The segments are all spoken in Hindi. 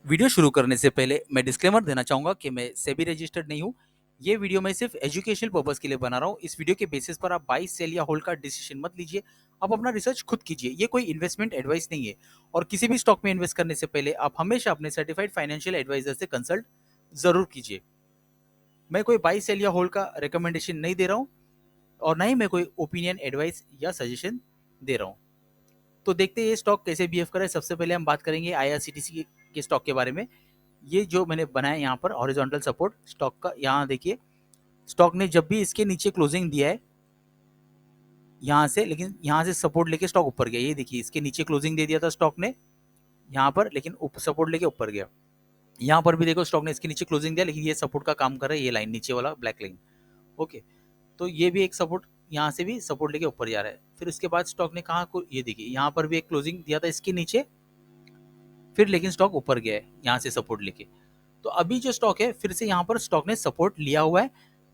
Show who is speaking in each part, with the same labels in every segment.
Speaker 1: वीडियो शुरू करने से पहले मैं डिस्क्लेमर देना चाहूंगा कि मैं सेबी रजिस्टर्ड नहीं हूँ। ये वीडियो मैं सिर्फ एजुकेशनल पर्पस के लिए बना रहा हूँ। इस वीडियो के बेसिस पर आप बाई सेल या होल्ड का डिसीजन मत लीजिए। आप अपना रिसर्च खुद कीजिए। ये कोई इन्वेस्टमेंट एडवाइस नहीं है और किसी भी स्टॉक में इन्वेस्ट करने से पहले आप हमेशा अपने सर्टिफाइड फाइनेंशियल एडवाइजर से कंसल्ट जरूर कीजिए। मैं कोई बाई सेल या होल्ड का रिकमेंडेशन नहीं दे रहा हूँ और ना ही मैं कोई ओपिनियन एडवाइस या सजेशन दे रहा हूँ। तो देखते हैं ये स्टॉक कैसे बिहेव करे। सबसे पहले हम बात करेंगे आईआरसीटीसी के स्टॉक के बारे में। ये जो मैंने बनाया यहाँ पर हॉरिजॉन्टल सपोर्ट स्टॉक का, यहाँ देखिए स्टॉक ने जब भी इसके नीचे क्लोजिंग दिया है यहाँ से, लेकिन यहाँ से सपोर्ट लेके स्टॉक ऊपर गया। ये देखिए इसके नीचे क्लोजिंग दे दिया था स्टॉक ने यहाँ पर, लेकिन सपोर्ट लेके ऊपर गया। यहाँ पर भी देखो स्टॉक ने इसके नीचे क्लोजिंग दिया, लेकिन ये सपोर्ट का काम कर रहा है, ये लाइन नीचे वाला ब्लैक लाइन। ओके, तो ये भी एक सपोर्ट, यहाँ से भी सपोर्ट लेके ऊपर जा रहा है। फिर उसके बाद स्टॉक ने कहा को, ये देखिए यहाँ पर भी एक क्लोजिंग दिया था इसके नीचे, फिर लेकिन स्टॉक ऊपर गया है यहाँ से सपोर्ट लेके। तो अभी जो स्टॉक है फिर से यहाँ पर स्टॉक ने सपोर्ट लिया हुआ है।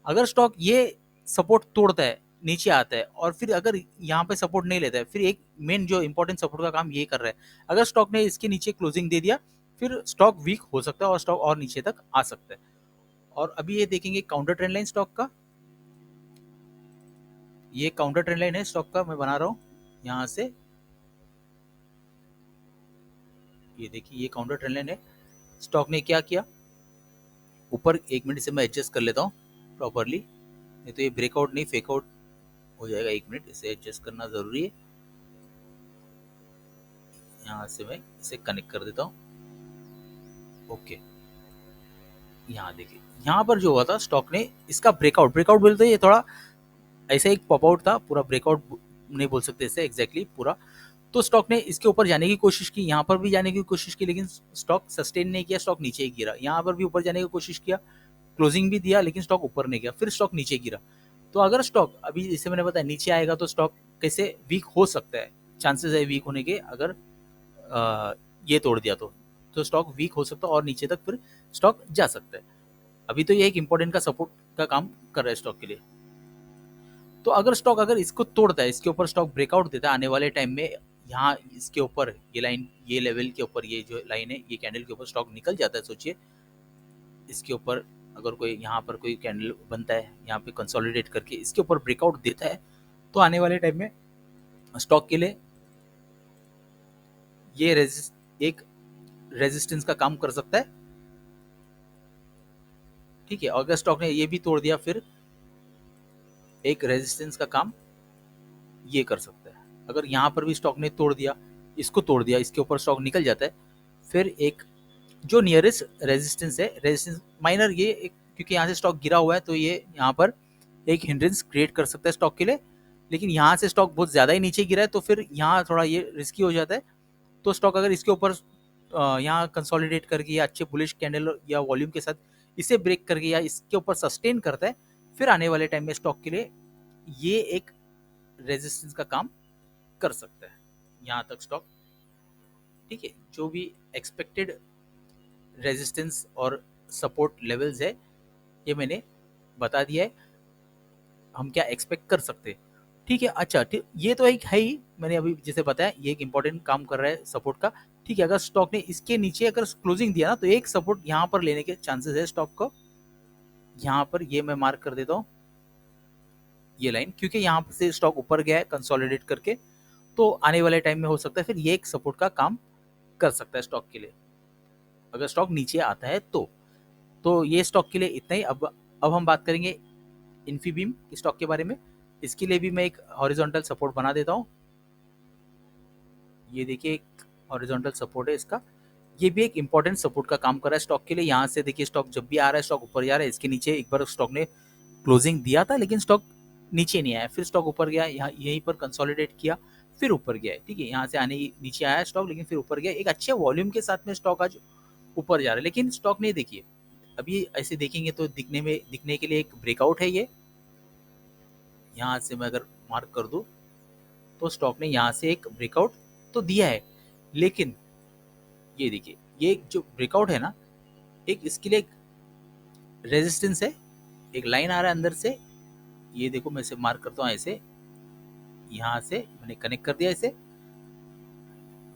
Speaker 1: अगर स्टॉक ये सपोर्ट तोड़ता है, नीचे आता है और फिर अगर यहाँ पे सपोर्ट नहीं लेता है, फिर एक मेन जो इंपॉर्टेंट सपोर्ट का काम ये कर रहा है। अगर स्टॉक ने इसके नीचे क्लोजिंग दे दिया फिर स्टॉक वीक हो सकता है और स्टॉक और नीचे तक आ सकता है। और अभी ये देखेंगे काउंटर ट्रेंड लाइन स्टॉक का। ये काउंटर ट्रेंड लाइन है स्टॉक का, मैं बना रहा हूँ यहाँ से। ये देखिए ये काउंटर ट्रेंड लाइन है। स्टॉक ने क्या किया, ऊपर, एक मिनट से मैं एडजस्ट कर लेता हूँ प्रॉपरली, नहीं तो ये ब्रेकआउट नहीं फेकआउट हो जाएगा। एक मिनट, इसे एडजस्ट करना जरूरी है। यहाँ से मैं इसे कनेक्ट कर देता हूँ। ओके, यहाँ देखिए यहाँ पर जो हुआ था स्टॉक ने इसका ब्रेकआउट, ब्रेकआउट बोलते ये थोड़ा ऐसा एक पॉप आउट था, पूरा ब्रेकआउट नहीं बोल सकते इसे एग्जैक्टली पूरा। तो स्टॉक ने इसके ऊपर जाने की कोशिश की, यहाँ पर भी जाने की कोशिश की, लेकिन स्टॉक सस्टेन नहीं किया, स्टॉक नीचे ही गिरा। यहाँ पर भी ऊपर जाने की कोशिश किया, क्लोजिंग भी दिया, लेकिन स्टॉक ऊपर नहीं गया, फिर स्टॉक नीचे गिरा। तो अगर स्टॉक अभी जैसे मैंने बताया नीचे आएगा तो स्टॉक कैसे वीक हो सकता है, चांसेस है वीक होने के। अगर ये तोड़ दिया तो स्टॉक वीक हो सकता है और नीचे तक फिर स्टॉक जा सकता है। अभी तो ये एक इंपॉर्टेंट का सपोर्ट का काम कर रहा है स्टॉक के लिए। तो अगर स्टॉक अगर इसको तोड़ता है, इसके ऊपर स्टॉक ब्रेकआउट देता है आने वाले टाइम में, यहाँ इसके ऊपर ये लाइन, ये लेवल के ऊपर, ये जो लाइन है ये कैंडल के ऊपर स्टॉक निकल जाता है, सोचिए इसके ऊपर अगर कोई यहाँ पर कोई कैंडल बनता है, यहाँ पे कंसोलिडेट करके इसके ऊपर ब्रेकआउट देता है, तो आने वाले टाइम में स्टॉक के लिए ये एक रेजिस्टेंस का काम कर सकता है। ठीक है, अगर स्टॉक ने ये भी तोड़ दिया फिर एक रेजिस्टेंस का काम ये कर सकता है। अगर यहाँ पर भी स्टॉक ने तोड़ दिया, इसको तोड़ दिया, इसके ऊपर स्टॉक निकल जाता है, फिर एक जो नियरेस्ट रेजिस्टेंस है, रेजिस्टेंस माइनर ये एक, क्योंकि यहाँ से स्टॉक गिरा हुआ है तो ये यहाँ पर एक हिंड्रेंस क्रिएट कर सकता है स्टॉक के लिए। लेकिन यहाँ से स्टॉक बहुत ज़्यादा ही नीचे गिरा है तो फिर यहाँ थोड़ा ये रिस्की हो जाता है। तो स्टॉक अगर इसके ऊपर यहाँ कंसोलिडेट करके या अच्छे बुलिश कैंडल या वॉल्यूम के साथ इसे ब्रेक करके या इसके ऊपर सस्टेन करता है, फिर आने वाले टाइम में स्टॉक के लिए ये एक रेजिस्टेंस का काम कर सकता है यहाँ तक स्टॉक। ठीक है, जो भी एक्सपेक्टेड रेजिस्टेंस और सपोर्ट लेवल्स है ये मैंने बता दिया है, हम क्या एक्सपेक्ट कर सकते हैं। ठीक है, अच्छा ठीक, ये तो एक है ही, मैंने अभी जैसे बताया ये एक इंपॉर्टेंट काम कर रहा है सपोर्ट का। ठीक है, अगर स्टॉक ने इसके नीचे अगर क्लोजिंग दिया ना तो एक सपोर्ट यहाँ पर लेने के चांसेस है स्टॉक को। यहाँ पर ये मैं मार्क कर देता हूँ ये लाइन, क्योंकि यहाँ से स्टॉक ऊपर गया है कंसोलिडेट करके, तो आने वाले टाइम में हो सकता है फिर ये एक सपोर्ट का काम कर सकता है स्टॉक के लिए अगर स्टॉक नीचे आता है तो ये स्टॉक के लिए इतना ही। अब हम बात करेंगे इन्फीबीम स्टॉक के बारे में। इसके लिए भी मैं एक हॉरिजॉन्टल सपोर्ट बना देता हूँ। ये देखिए एक हॉरिजॉन्टल सपोर्ट है इसका, ये भी एक इंपॉर्टेंट सपोर्ट का काम कर रहा है स्टॉक के लिए। यहाँ से देखिए स्टॉक जब भी आ रहा है स्टॉक ऊपर जा रहा है, इसके नीचे एक बार स्टॉक ने क्लोजिंग दिया था लेकिन स्टॉक नीचे नहीं आया, फिर स्टॉक ऊपर गया, यहाँ यहीं पर कंसोलिडेट किया, फिर ऊपर गया है। ठीक है, यहाँ से आने नीचे आया स्टॉक लेकिन फिर ऊपर गया, एक अच्छे वॉल्यूम के साथ में स्टॉक आज ऊपर जा रहा है। लेकिन स्टॉक ने देखिए अभी ऐसे देखेंगे तो दिखने के लिए एक ब्रेकआउट है ये। यहाँ से मैं अगर मार्क कर दूं तो स्टॉक ने यहाँ से एक ब्रेकआउट तो दिया है, लेकिन ये देखिए ये जो ब्रेकआउट है ना, एक इसके लिए एक रेजिस्टेंस है, एक लाइन आ रहा है अंदर से। ये देखो मैं इसे मार्क करता हूँ ऐसे, यहाँ से मैंने कनेक्ट कर दिया इसे।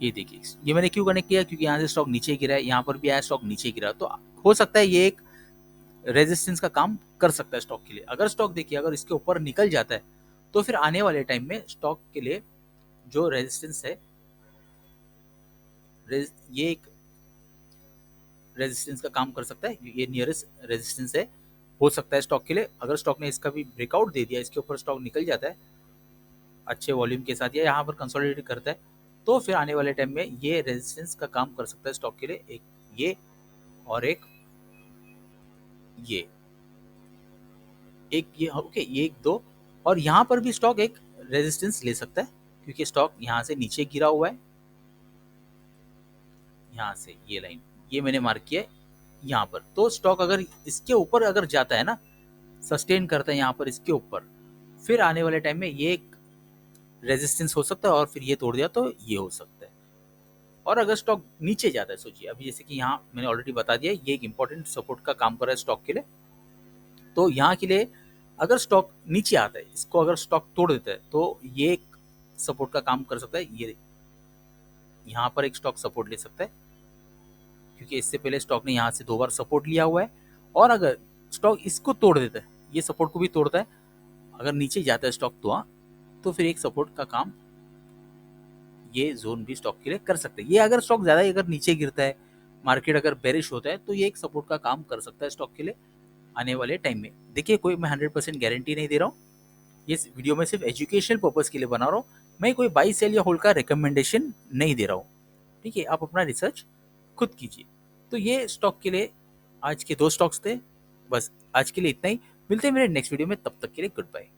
Speaker 1: ये देखिए, ये मैंने क्यों कनेक्ट किया, क्योंकि यहाँ से स्टॉक नीचे गिरा है, यहाँ पर भी आया स्टॉक नीचे गिरा, तो हो सकता है ये एक रेजिस्टेंस का काम कर सकता है स्टॉक के लिए। अगर स्टॉक देखिए अगर इसके ऊपर निकल जाता है तो फिर आने वाले टाइम में स्टॉक के लिए जो रेजिस्टेंस है, ये एक रेजिस्टेंस का काम कर सकता है, ये नियरेस्ट रेजिस्टेंस है, हो सकता है स्टॉक के लिए। अगर स्टॉक ने इसका भी ब्रेकआउट दे दिया, इसके ऊपर स्टॉक निकल जाता है अच्छे वॉल्यूम के साथ या यहाँ पर कंसोलिडेट करता है, तो फिर आने वाले टाइम में ये रेजिस्टेंस का काम कर सकता है स्टॉक के लिए, एक ये और एक ये, एक ये, ओके, ये एक दो, और यहाँ पर भी स्टॉक एक रेजिस्टेंस ले सकता है क्योंकि स्टॉक यहाँ से नीचे गिरा हुआ है, यहाँ से ये लाइन ये मैंने मार्क किया है यहाँ पर। तो स्टॉक अगर इसके ऊपर अगर जाता है ना, सस्टेन करता है यहाँ पर इसके ऊपर, फिर आने वाले टाइम में ये एक रेजिस्टेंस हो सकता है और फिर ये तोड़ दिया तो ये हो सकता है। और अगर स्टॉक नीचे जाता है, सोचिए अभी जैसे कि यहाँ मैंने ऑलरेडी बता दिया ये एक इंपॉर्टेंट सपोर्ट का काम कर रहा है स्टॉक के लिए, तो यहाँ के लिए अगर स्टॉक नीचे आता है, इसको अगर स्टॉक तोड़ देता है तो ये एक सपोर्ट का काम कर सकता है, ये यहाँ पर एक स्टॉक सपोर्ट ले सकता है क्योंकि इससे पहले स्टॉक ने यहाँ से 2 बार सपोर्ट लिया हुआ है। और अगर स्टॉक इसको तोड़ देता है, ये सपोर्ट को भी तोड़ता है, अगर नीचे जाता है स्टॉक तो फिर एक सपोर्ट का काम ये जोन भी स्टॉक के लिए कर सकते हैं। ये अगर स्टॉक ज़्यादा अगर नीचे गिरता है, मार्केट अगर बेरिश होता है, तो ये एक सपोर्ट का काम कर सकता है स्टॉक के लिए आने वाले टाइम में। देखिए कोई मैं 100% गारंटी नहीं दे रहा हूँ, ये वीडियो में सिर्फ एजुकेशनल पर्पज़ के लिए बना रहा हूँ, मैं कोई बाई सेल या होल्ड का रिकमेंडेशन नहीं दे रहा हूँ। ठीक है, आप अपना रिसर्च खुद कीजिए। तो ये स्टॉक के लिए आज के 2 स्टॉक्स थे, बस आज के लिए इतना ही। मिलते हैं मेरे नेक्स्ट वीडियो में, तब तक के लिए गुड बाय।